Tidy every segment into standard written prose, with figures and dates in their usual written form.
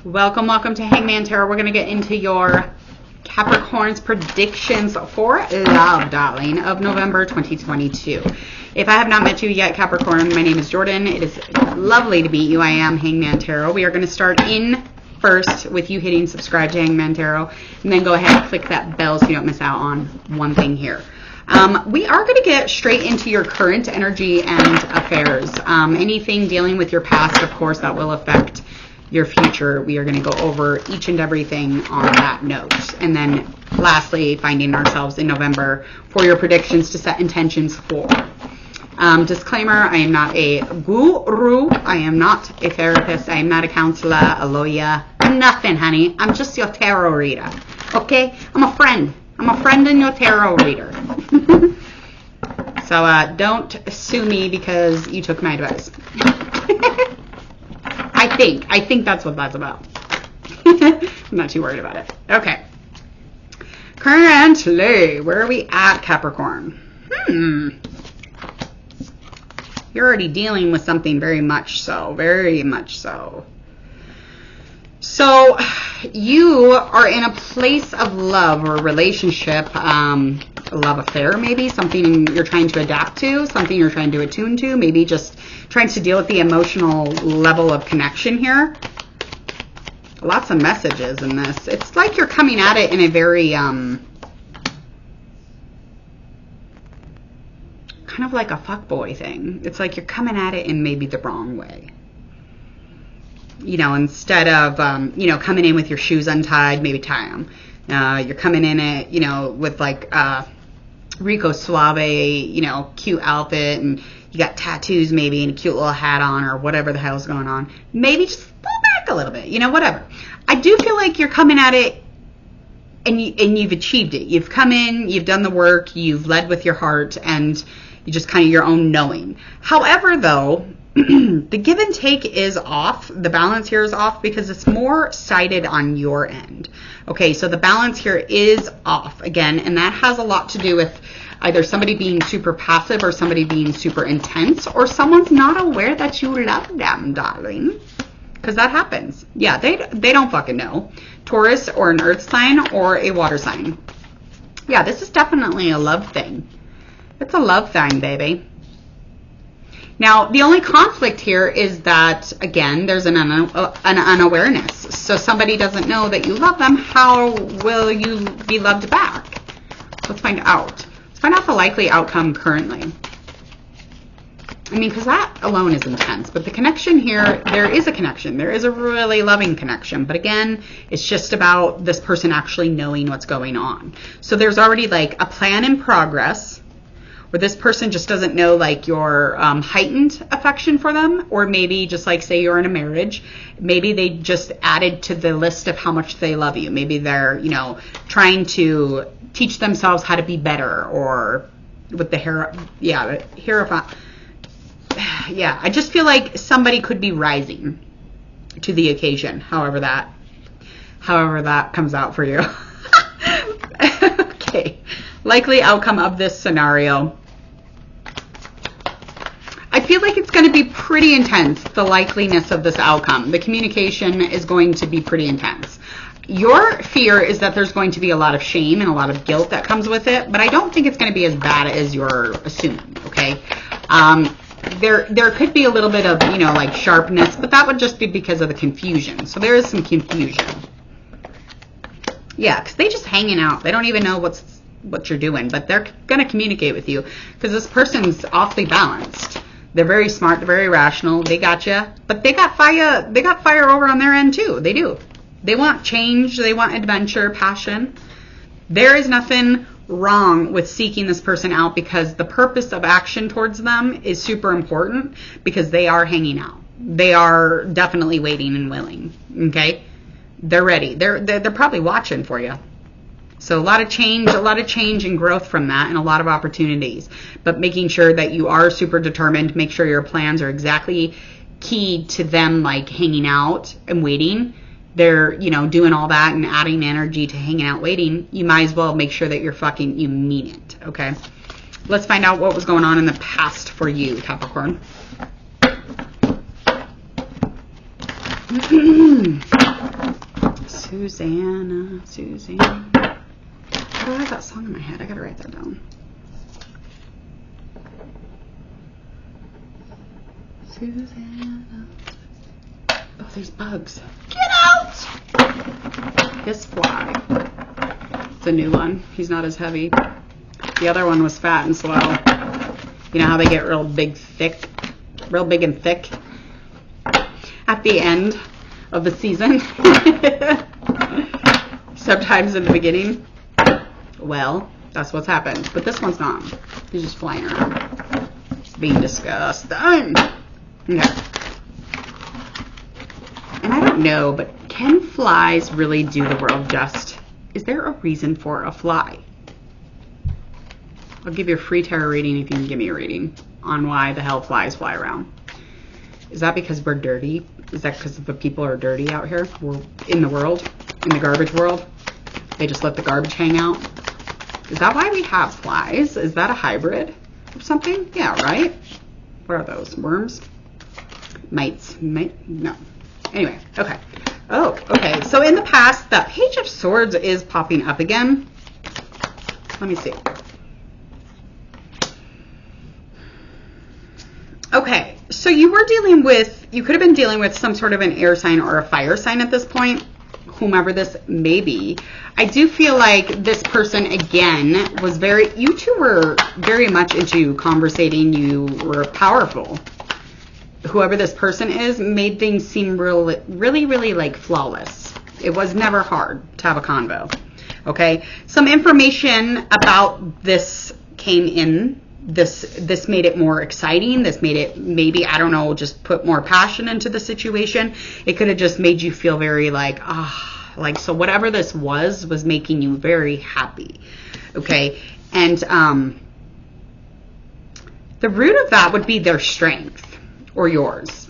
Welcome, welcome to Hangman Tarot. We're going to get into your Capricorn's predictions for love, darling, of November 2022. If I have not met you yet, Capricorn, my name is Jordan. It is lovely to meet you. I am Hangman Tarot. We are going to start in first with you hitting subscribe to Hangman Tarot, and then go ahead and click that bell so you don't miss out on one thing here. We are going to get straight into your current energy and affairs. Anything dealing with your past, of course, that will affect your future. We are going to go over each and everything on that note. And then lastly, finding ourselves in November for your predictions to set intentions for. Disclaimer, I am not a guru. I am not a therapist. I am not a counselor, a lawyer. I'm nothing, honey. I'm just your tarot reader. Okay? I'm a friend. I'm a friend and your tarot reader. So don't sue me because you took my advice. I think that's what that's about. I'm not too worried about it. Okay. Currently, where are we at, Capricorn? You're already dealing with something very much so. Very much so. So, you are in a place of love or relationship, a love affair maybe, something you're trying to adapt to, something you're trying to attune to, maybe just trying to deal with the emotional level of connection here. Lots of messages in this. It's like you're coming at it in a very, kind of like a fuckboy thing. It's like you're coming at it in maybe the wrong way. You know, instead of, coming in with your shoes untied, maybe tie them. You're coming in it, with like Rico Suave, cute outfit, and you got tattoos maybe and a cute little hat on or whatever the hell's going on. Maybe just pull back a little bit, whatever. I do feel like you're coming at it and you've achieved it. You've come in, you've done the work, you've led with your heart, and you just kind of your own knowing. However, though, the give and take is off. The balance here is off because it's more sided on your end. Okay, so the balance here is off again, and that has a lot to do with either somebody being super passive or somebody being super intense, or someone's not aware that you love them, darling. Because that happens. Yeah, they don't fucking know. Taurus or an earth sign or a water sign. Yeah, this is definitely a love thing. It's a love thing, baby. Now, the only conflict here is that, again, there's an unawareness. So somebody doesn't know that you love them. How will you be loved back? Let's find out. Let's find out the likely outcome currently. I mean, because that alone is intense. But the connection here, there is a connection. There is a really loving connection. But again, it's just about this person actually knowing what's going on. So there's already like a plan in progress, where this person just doesn't know like your heightened affection for them, or maybe just like say you're in a marriage, maybe they just added to the list of how much they love you. Maybe they're, trying to teach themselves how to be better, or with the I just feel like somebody could be rising to the occasion, however that comes out for you. Okay. Likely outcome of this scenario. I feel like it's going to be pretty intense, the likeliness of this outcome. The communication is going to be pretty intense. Your fear is that there's going to be a lot of shame and a lot of guilt that comes with it, but I don't think it's going to be as bad as you're assuming, okay? There could be a little bit of, like sharpness, but that would just be because of the confusion. So there is some confusion. Yeah, because they just hanging out. They don't even know what you're doing, but they're going to communicate with you because this person's awfully balanced. They're very smart, they're very rational, they got you, but they got fire over on their end too. They do. They want change, they want adventure, passion. There is nothing wrong with seeking this person out, because the purpose of action towards them is super important, because they are hanging out. They are definitely waiting and willing, okay? They're ready. They're probably watching for you. So a lot of change and growth from that, and a lot of opportunities. But making sure that you are super determined, make sure your plans are exactly keyed to them, like hanging out and waiting. They're, doing all that and adding energy to hanging out waiting. You might as well make sure that you mean it, okay? Let's find out what was going on in the past for you, Capricorn. Susanna, Susanna. How do I have that song in my head? I gotta write that down. Susanna. Oh, there's bugs. Get out! This fly. It's a new one. He's not as heavy. The other one was fat and slow. You know how they get real big and thick at the end of the season? Sometimes in the beginning. Well, that's what's happened. But this one's not. He's just flying around. It's being disgusting. Okay. And I don't know, but can flies really do the world just? Is there a reason for a fly? I'll give you a free tarot reading if you can give me a reading on why the hell flies fly around. Is that because we're dirty? Is that because the people are dirty out here? We're in the world, in the garbage world. They just let the garbage hang out. Is that why we have flies? Is that a hybrid or something? Yeah, right? What are those? Worms? Mites? No. Anyway, okay. Oh, okay. So in the past, that Page of Swords is popping up again. Let me see. Okay, so you could have been dealing with some sort of an air sign or a fire sign at this point, whomever this may be. I do feel like this person, again, you two were very much into conversating. You were powerful. Whoever this person is made things seem really like flawless. It was never hard to have a convo. Okay, some information about this came in. This made it more exciting. This made it, maybe, I don't know, just put more passion into the situation. It could have just made you feel very like, so whatever this was making you very happy. Okay. And the root of that would be their strength or yours.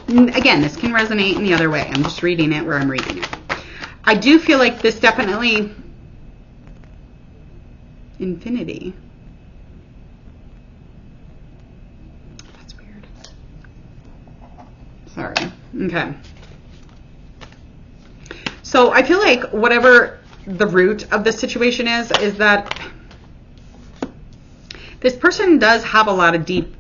Again, this can resonate in the other way. I'm just reading it where I'm reading it. I do feel like this definitely, infinity. Sorry. Okay. So I feel like whatever the root of this situation is that this person does have a lot of deep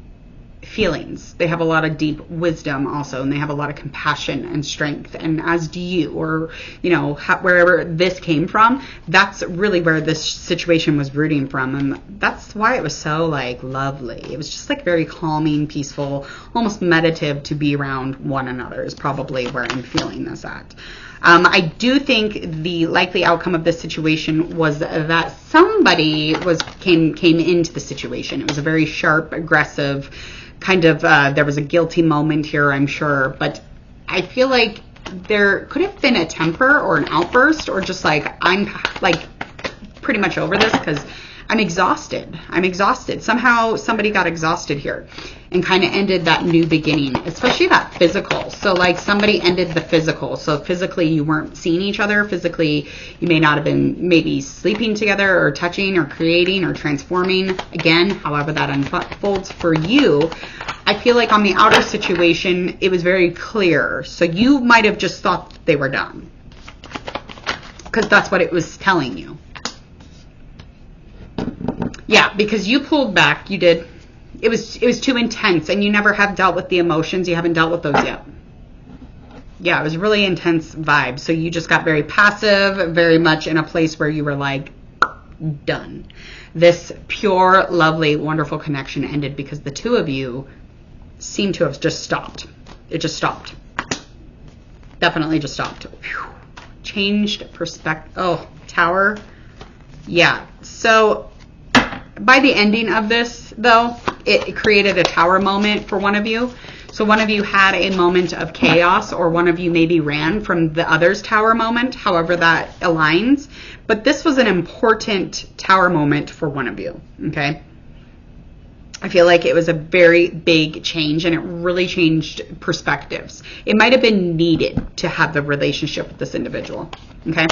feelings. They have a lot of deep wisdom also, and they have a lot of compassion and strength, and as do you, or, you know, wherever this came from, that's really where this situation was rooting from, and that's why it was so, like, lovely. It was just, like, very calming, peaceful, almost meditative to be around one another is probably where I'm feeling this at. I do think the likely outcome of this situation was that somebody came into the situation. It was a very sharp, aggressive kind of, there was a guilty moment here, I'm sure, but I feel like there could have been a temper or an outburst, or just like, I'm like pretty much over this because I'm exhausted. Somehow somebody got exhausted here and kind of ended that new beginning, especially that physical. So like somebody ended the physical. So physically you weren't seeing each other. Physically you may not have been maybe sleeping together or touching or creating or transforming. Again, however that unfolds for you, I feel like on the outer situation, it was very clear. So you might have just thought that they were done because that's what it was telling you. Yeah, because you pulled back, you did. It was too intense, and you never have dealt with the emotions. You haven't dealt with those yet. Yeah, it was really intense vibe. So you just got very passive, very much in a place where you were like, done. This pure, lovely, wonderful connection ended because the two of you seem to have just stopped. It just stopped. Definitely just stopped. Whew. Changed perspective. Oh, tower. Yeah, so by the ending of this, though, it created a tower moment for one of you. So one of you had a moment of chaos, or one of you maybe ran from the other's tower moment, however that aligns. But this was an important tower moment for one of you, okay? I feel like it was a very big change, and it really changed perspectives. It might have been needed to have the relationship with this individual, okay?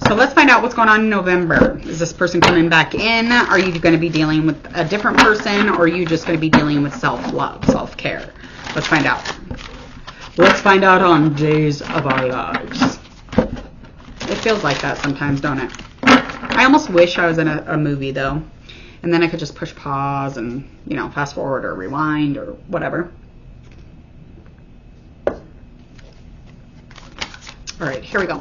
So let's find out what's going on in November. Is this person coming back in? Are you going to be dealing with a different person, or are you just going to be dealing with self-love, self-care? Let's find out. Let's find out on Days of Our Lives. It feels like that sometimes, don't it? I almost wish I was in a movie, though. And then I could just push pause and, you know, fast forward or rewind or whatever. All right, here we go.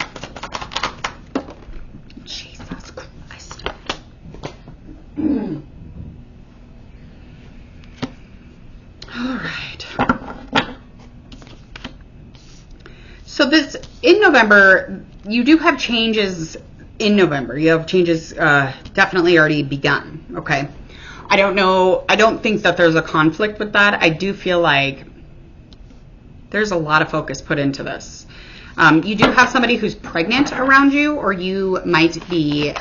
Jesus Christ. All right. So this, in November, you do have changes in November. You have changes definitely already begun, okay? I don't know. I don't think that there's a conflict with that. I do feel like there's a lot of focus put into this. You do have somebody who's pregnant around you, or you might be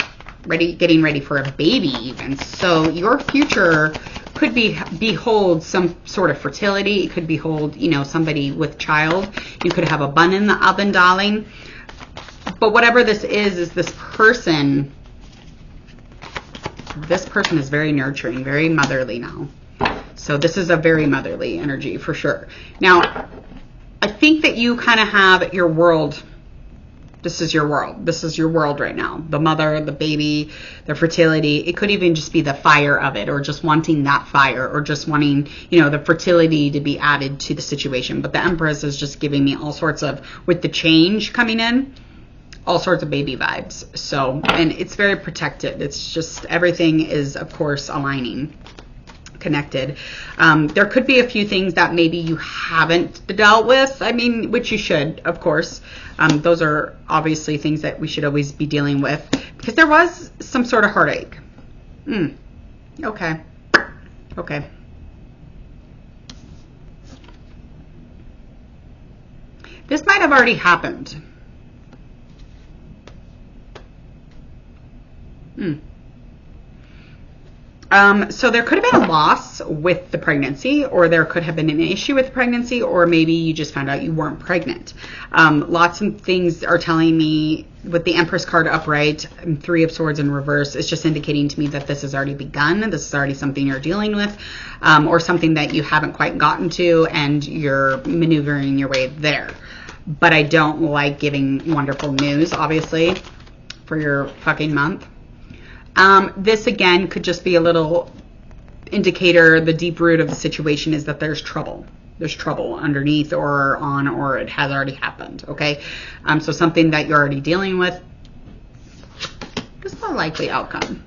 getting ready for a baby even. So your future could behold some sort of fertility. It could behold, you know, somebody with child. You could have a bun in the oven, darling. But whatever this is this person is very nurturing, very motherly now. So this is a very motherly energy for sure. Now, I think that you kind of have your world. This is your world. This is your world right now. The mother, the baby, the fertility. It could even just be the fire of it, or just wanting that fire, or just wanting, you know, the fertility to be added to the situation. But the Empress is just giving me all sorts of, with the change coming in, all sorts of baby vibes. So, and it's very protected. It's just, everything is, of course, aligning, connected. There could be a few things that maybe you haven't dealt with. I mean, which you should, of course. Those are obviously things that we should always be dealing with, because there was some sort of heartache. Okay. Okay. This might have already happened. So there could have been a loss with the pregnancy, or there could have been an issue with pregnancy, or maybe you just found out you weren't pregnant. Lots of things are telling me with the Empress card upright and Three of Swords in reverse, it's just indicating to me that this has already begun. This is already something you're dealing with, or something that you haven't quite gotten to, and you're maneuvering your way there. But I don't like giving wonderful news, obviously, for your fucking month. This again could just be a little indicator. The deep root of the situation is that there's trouble. There's trouble underneath, or on, or it has already happened. Okay. So something that you're already dealing with. What's the likely outcome?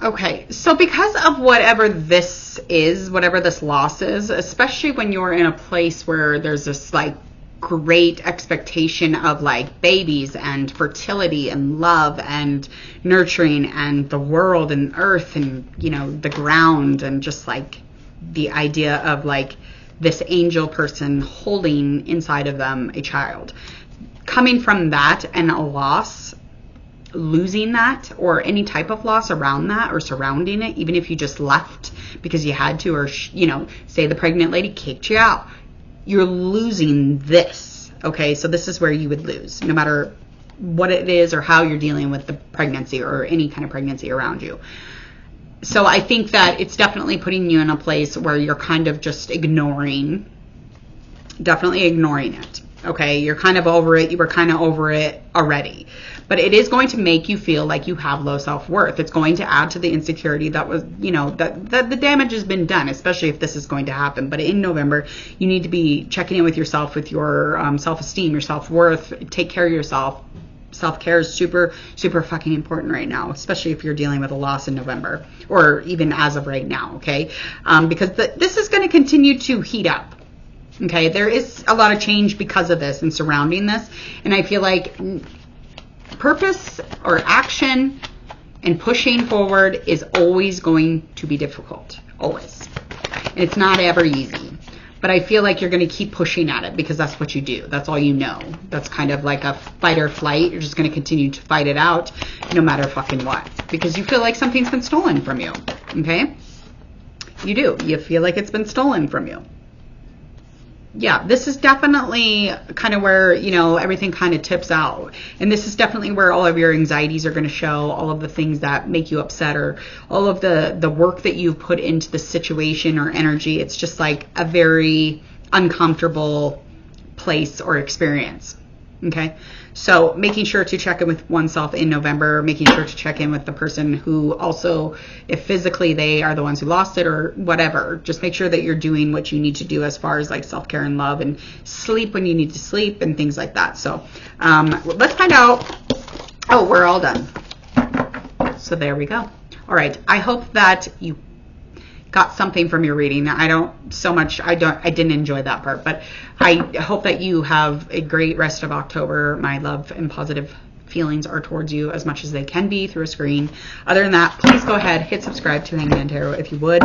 Okay, so because of whatever this is, whatever this loss is, especially when you're in a place where there's this like great expectation of like babies and fertility and love and nurturing and the world and earth and, you know, the ground, and just like the idea of like this angel person holding inside of them a child. Coming from that and a loss, losing that, or any type of loss around that or surrounding it, even if you just left because you had to, or, you know, say the pregnant lady kicked you out, you're losing this. Okay, so this is where you would lose, no matter what it is or how you're dealing with the pregnancy or any kind of pregnancy around you. So I think that it's definitely putting you in a place where you're kind of just definitely ignoring it. Okay, you're kind of over it. You were kind of over it already. But it is going to make you feel like you have low self-worth. It's going to add to the insecurity that was, you know, that the damage has been done, especially if this is going to happen. But in November, you need to be checking in with yourself, with your self-esteem, your self-worth. Take care of yourself. Self-care is super, super fucking important right now, especially if you're dealing with a loss in November, or even as of right now, okay? Because this is going to continue to heat up. Okay, there is a lot of change because of this and surrounding this. And I feel like purpose or action and pushing forward is always going to be difficult. Always. And it's not ever easy. But I feel like you're going to keep pushing at it because that's what you do. That's all you know. That's kind of like a fight or flight. You're just going to continue to fight it out no matter fucking what. Because you feel like something's been stolen from you. Okay? You do. You feel like it's been stolen from you. yeah, this is definitely kind of where, you know, everything kind of tips out. And this is definitely where all of your anxieties are going to show, all of the things that make you upset, or all of the work that you've put into the situation or energy. It's just like a very uncomfortable place or experience. Okay, so making sure to check in with oneself in November, making sure to check in with the person who also, if physically they are the ones who lost it or whatever, just make sure that you're doing what you need to do as far as like self-care and love, and sleep when you need to sleep and things like that. So let's find out. Oh, we're all done. So there we go. All right. I hope that you got something from your reading. I didn't enjoy that part, but I hope that you have a great rest of October. My love and positive feelings are towards you as much as they can be through a screen. Other than that, please go ahead, hit subscribe to Hangman Tarot if you would,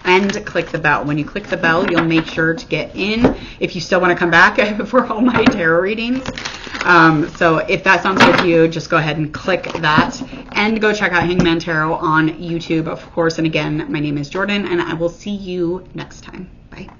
and click the bell. When you click the bell, you'll make sure to get in if you still want to come back for all my tarot readings. So if that sounds good to you, just go ahead and click that, and go check out Hangman Tarot on YouTube, of course. And again, my name is Jordan, and I will see you next time. Bye.